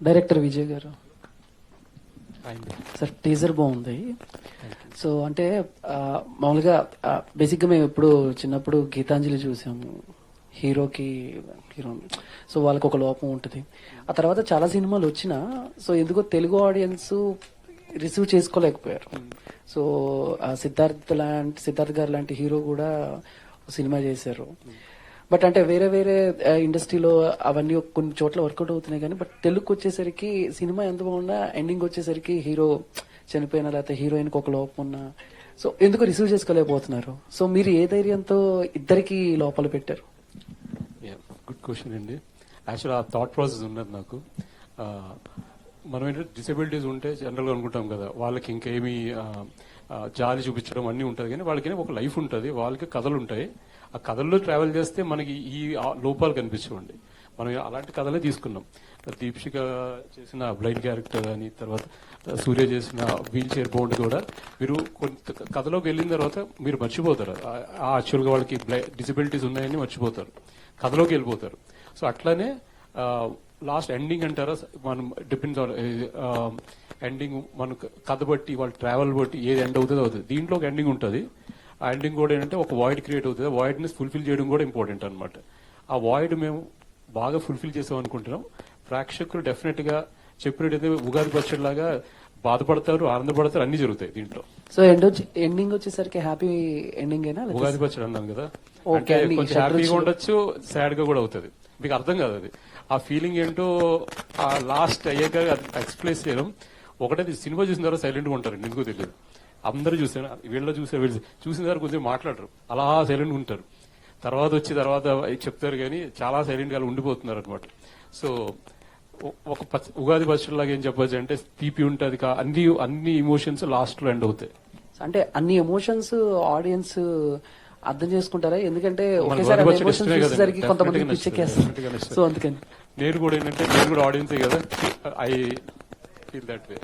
Director Vijay గారు sir, teaser బాగుంది. So అంటే మామూలుగా బేసిక్గా మేము ఎప్పుడు చిన్నప్పుడు గీతాంజలి చూసాము, హీరోకి హీరో, సో వాళ్ళకి ఒక లోపం ఉంటుంది. ఆ తర్వాత చాలా సినిమాలు వచ్చినా సో ఎందుకో తెలుగు ఆడియన్స్ రిసీవ్ చేసుకోలేకపోయారు. సో సిద్ధార్థ్ గారు లాంటి హీరో కూడా సినిమా చేశారు. బట్ అంటే వేరే వేరే ఇండస్ట్రీలో అవన్నీ కొన్ని చోట్ల వర్కౌట్ అవుతున్నాయి కానీ బట్ తెలుగుకి వచ్చేసరికి సినిమా ఎంత బాగున్నా ఎండింగ్ వచ్చేసరికి హీరో చనిపోయినా లేకపోతే హీరోయిన్కి ఒక లోపం ఉన్నా సో ఎందుకు రిసీవ్ చేసుకోలేకపోతున్నారు. సో మీరు ఏ ధైర్యంతో ఇద్దరికి లోపల పెట్టారు? గుడ్ క్వశ్చన్ అండి. యాక్చువల్ ఆ థాట్ ప్రాసెస్ ఉన్నది నాకు. మనం ఏంటంటే డిసెబిలిటీస్ ఉంటే జనరల్ గా అనుకుంటాం కదా, వాళ్ళకి ఇంకేమీ జాలి చూపించడం అన్నీ ఉంటుంది, కానీ వాళ్ళకి ఒక లైఫ్ ఉంటుంది, వాళ్ళకి కథలు ఉంటాయి. ఆ కథల్లో ట్రావెల్ చేస్తే మనకి ఈ లోపాలు కనిపించవండి. మనం అలాంటి కథలే తీసుకున్నాం. దీప్షిక చేసిన బ్లైండ్ క్యారెక్టర్ అని, తర్వాత సూర్య చేసిన వీల్ చైర్ బోర్డు కూడా మీరు కొంత కథలోకి వెళ్ళిన తర్వాత మీరు మర్చిపోతారు. యాక్చువల్గా వాళ్ళకి డిసెబిలిటీస్ ఉన్నాయని మర్చిపోతారు, కథలోకి వెళ్ళిపోతారు. సో అట్లానే లాస్ట్ ఎండింగ్ అంటారా, మనం డిపెండ్స్ ఆన్ ఎండింగ్, మనకు కథ బట్టి వాళ్ళ ట్రావెల్ బట్టి ఏది ఎండ్ అవుతుందో అవుతుంది. దీంట్లో ఒక ఎండింగ్ ఉంటుంది. ఆ ఎండింగ్ కూడా ఏంటంటే ఒక వాయిడ్ క్రియేట్ అవుతుంది. ఆ వాయిడ్ ని ఫుల్ఫిల్ చేయడం కూడా ఇంపార్టెంట్ అనమాట. ఆ వాయిడ్ మేము బాగా ఫుల్ఫిల్ చేసాం అనుకుంటున్నాం. ప్రేక్షకులు డెఫినెట్ గా చెప్పినట్టయితే ఉగాది పచ్చడి లాగా బాధపడతారు, ఆనందపడతారు, అన్ని జరుగుతాయి దీంట్లో. సో ఎండింగ్ వచ్చేసరికి హ్యాపీ ఎండింగ్ అయినా ఉగాది పచ్చడి అన్నాను కదా, అంటే కొంచెం హ్యాపీగా ఉండొచ్చు, సాడ్ గా కూడా అవుతుంది. మీకు అర్థం కాదు అది, ఆ ఫీలింగ్ ఏంటో ఆ లాస్ట్ అయ్యాక ఎక్స్ప్రెస్ చేయడం. ఒకటే సినిమా చూసిన తర్వాత సైలెంట్ గా ఉంటారు, ఎందుకో తెలియదు. అందరూ చూసాను, వీళ్ళు చూసిన తర్వాత కొంచెం మాట్లాడరు, అలా సైలెంట్ ఉంటారు. తర్వాత చెప్తారు కానీ చాలా సైలెంట్ గా ఉండిపోతున్నారు అనమాట. సో ఒక ఉగాది పచ్చడిలాగా ఏం చెప్పచ్చు అంటే తీపి ఉంటుంది, అన్ని ఇమోషన్స్ లాస్ట్ లో ఎండ్ అవుతాయి. అంటే అన్ని ఎమోషన్స్ ఆడియన్స్ అర్థం చేసుకుంటారా? ఎందుకంటే ఒకేసారి కొంతమంది పిచ్చెక్కేస్తారు. సో అందుకని నేను కూడా ఆడియన్సే కదా, ఐ ఫీల్ దట్ వే.